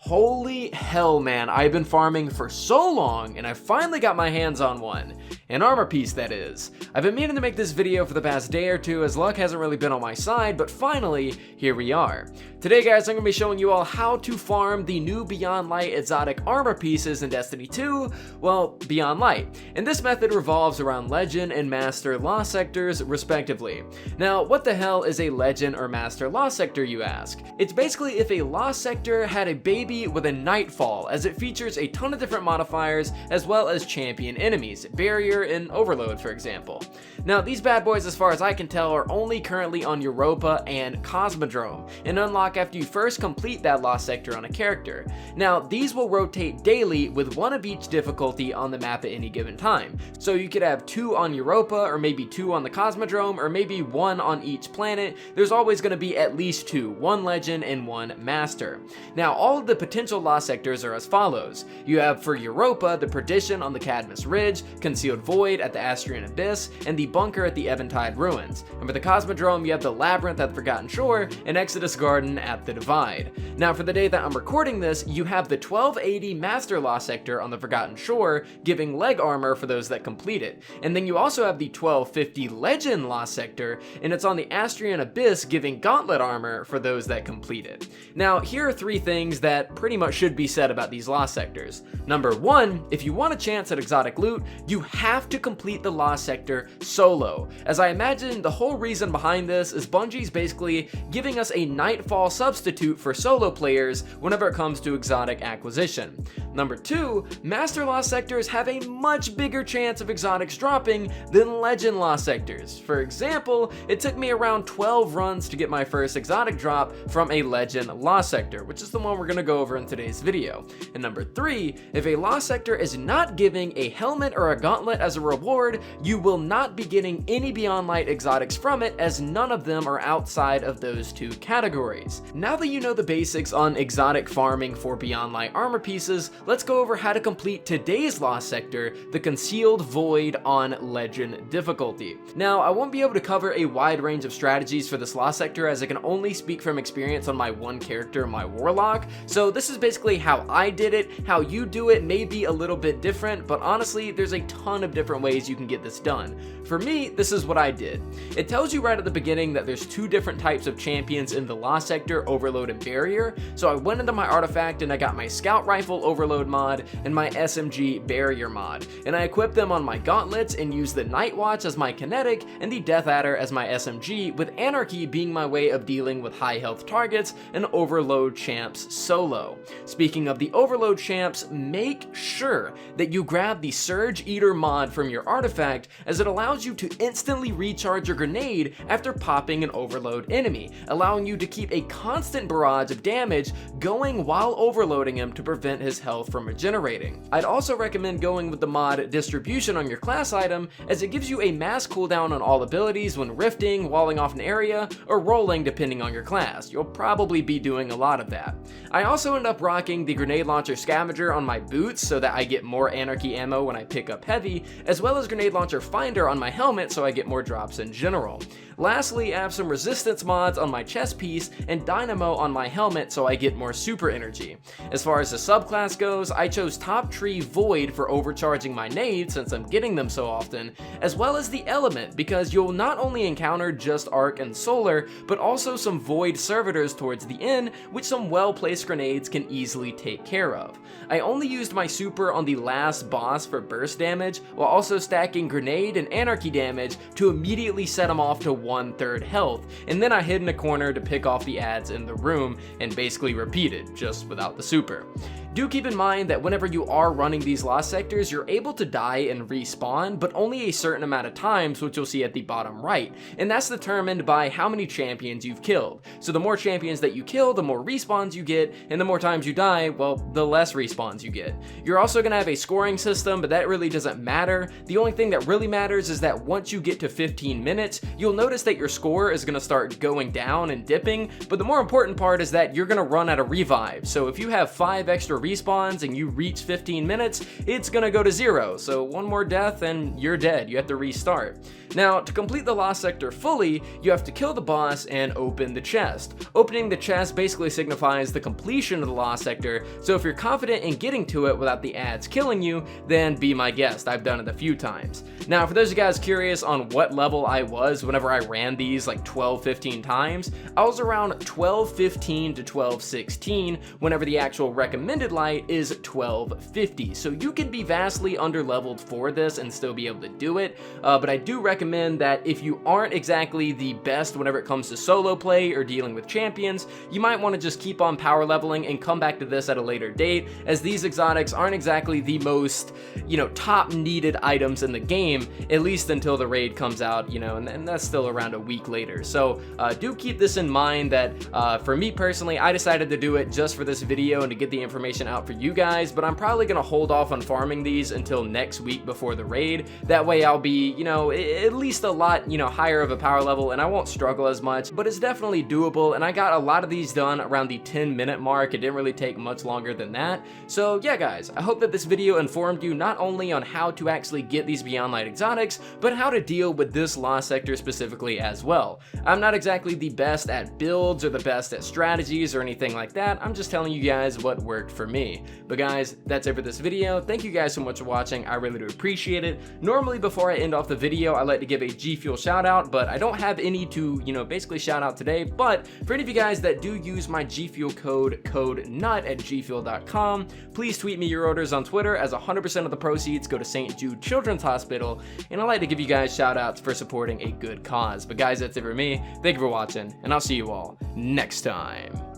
Holy hell, man, I've been farming for so long and I finally got my hands on one. An armor piece, that is. I've been meaning to make this video for the past day or two as luck hasn't really been on my side, but finally, here we are. Today guys, I'm going to be showing you all how to farm the new Beyond Light exotic armor pieces in Destiny 2, well, Beyond Light. And this method revolves around Legend and Master Lost sectors, respectively. Now, what the hell is a Legend or Master Lost sector, you ask? It's basically if a Lost sector had a baby with a Nightfall, as it features a ton of different modifiers as well as champion enemies, Barrier and Overload for example. Now these bad boys, as far as I can tell, are only currently on Europa and Cosmodrome, and unlock after you first complete that Lost sector on a character. Now these will rotate daily with one of each difficulty on the map at any given time, so you could have 2 on Europa, or maybe 2 on the Cosmodrome, or maybe 1 on each planet. There's always going to be at least 2, 1 Legend and 1 Master. Now all of the potential Lost sectors are as follows. You have for Europa the Perdition on the Cadmus Ridge, Concealed Void at the Astrian Abyss, and the Bunker at the Eventide Ruins. And for the Cosmodrome, you have the Labyrinth at the Forgotten Shore and Exodus Garden at the Divide. Now for the day that I'm recording this, you have the 1280 Master Lost sector on the Forgotten Shore, giving leg armor for those that complete it. And then you also have the 1250 Legend Lost sector, and it's on the Astrian Abyss, giving Gauntlet armor for those that complete it. Now here are 3 things that pretty much should be said about these Lost sectors. Number 1, if you want a chance at exotic loot, you have to complete the Lost sector solo. As I imagine, the whole reason behind this is Bungie's basically giving us a Nightfall substitute for solo players whenever it comes to exotic acquisition. Number 2, Master Lost sectors have a much bigger chance of exotics dropping than Legend Lost sectors. For example, it took me around 12 runs to get my first exotic drop from a Legend Lost sector, which is the one we're going to go over in today's video. And number 3, if a Lost sector is not giving a helmet or a gauntlet as a reward, you will not be getting any Beyond Light exotics from it, as none of them are outside of those 2 categories. Now that you know the basics on exotic farming for Beyond Light armor pieces, let's go over how to complete today's Lost sector, the Concealed Void on Legend difficulty. Now, I won't be able to cover a wide range of strategies for this Lost sector, as I can only speak from experience on my one character, my Warlock, so this is basically how I did it. How you do it may be a little bit different, but honestly, there's a ton of different ways you can get this done. For me, this is what I did. It tells you right at the beginning that there's 2 different types of champions in the Lost sector, Overload and Barrier, so I went into my artifact and I got my Scout Rifle Overload mod and my SMG Barrier mod, and I equipped them on my Gauntlets and used the Night Watch as my kinetic and the Death Adder as my SMG, with Anarchy being my way of dealing with high health targets and Overload champs solo. Speaking of the Overload champs, make sure that you grab the Surge Eater mod from your artifact, as it allows you to instantly recharge your grenade after popping an Overload enemy, allowing you to keep a constant barrage of damage going while overloading him to prevent his health from regenerating. I'd also recommend going with the mod Distribution on your class item, as it gives you a mass cooldown on all abilities when rifting, walling off an area, or rolling depending on your class. You'll probably be doing a lot of that. I also end up rocking the Grenade Launcher Scavenger on my boots so that I get more Anarchy ammo when I pick up heavy, as well as Grenade Launcher Finder on my helmet so I get more drops in general. Lastly, I have some resistance mods on my chest piece and Dynamo on my helmet so I get more super energy. As far as the subclass goes, I chose Top Tree Void for overcharging my nades since I'm getting them so often, as well as the Element because you'll not only encounter just Arc and Solar, but also some Void servitors towards the end, which some well-placed grenades can easily take care of. I only used my super on the last boss for burst damage, while also stacking grenade and Anarchy damage to immediately set him off to 1/3 health, and then I hid in a corner to pick off the ads in the room and basically repeated, just without the super. Do keep in mind that whenever you are running these Lost sectors, you're able to die and respawn, but only a certain amount of times, which you'll see at the bottom right, and that's determined by how many champions you've killed. So the more champions that you kill, the more respawns you get, and the more times you die, well, the less respawns you get. You're also going to have a scoring system, but that really doesn't matter. The only thing that really matters is that once you get to 15 minutes, you'll notice that your score is going to start going down and dipping, but the more important part is that you're going to run out of revive. So if you have 5 extra respawns and you reach 15 minutes, it's gonna go to 0. So one more death and you're dead. You have to restart. Now, to complete the Lost Sector fully, you have to kill the boss and open the chest. Opening the chest basically signifies the completion of the Lost Sector, so if you're confident in getting to it without the ads killing you, then be my guest. I've done it a few times. Now, for those of you guys curious on what level I was whenever I ran these like 12-15 times, I was around 12-15 to 12-16 whenever the actual recommended light is 12-50. So you can be vastly underleveled for this and still be able to do it, but I do recommend that if you aren't exactly the best whenever it comes to solo play or dealing with champions, you might want to just keep on power leveling and come back to this at a later date, as these exotics aren't exactly the most, top needed items in the game, at least until the raid comes out, and that's still around a week later. So do keep this in mind that for me personally, I decided to do it just for this video and to get the information out for you guys, but I'm probably going to hold off on farming these until next week before the raid. That way I'll be, at least a lot, higher of a power level and I won't struggle as much, but it's definitely doable, and I got a lot of these done around the 10-minute mark. It didn't really take much longer than that. So yeah guys, I hope that this video informed you not only on how to actually get these Beyond Light exotics, but how to deal with this Lost Sector specifically as well. I'm not exactly the best at builds or the best at strategies or anything like that. I'm just telling you guys what worked for me. But guys, that's it for this video. Thank you guys so much for watching. I really do appreciate it. Normally before I end off the video, I like to give a G Fuel shout out, but I don't have any to, basically shout out today. But for any of you guys that do use my G Fuel code NUT at gfuel.com, please tweet me your orders on Twitter, as 100% of the proceeds go to St. Jude Children's Hospital, and I like to give you guys shout outs for supporting a good cause. But guys, that's it for me. Thank you for watching, and I'll see you all next time.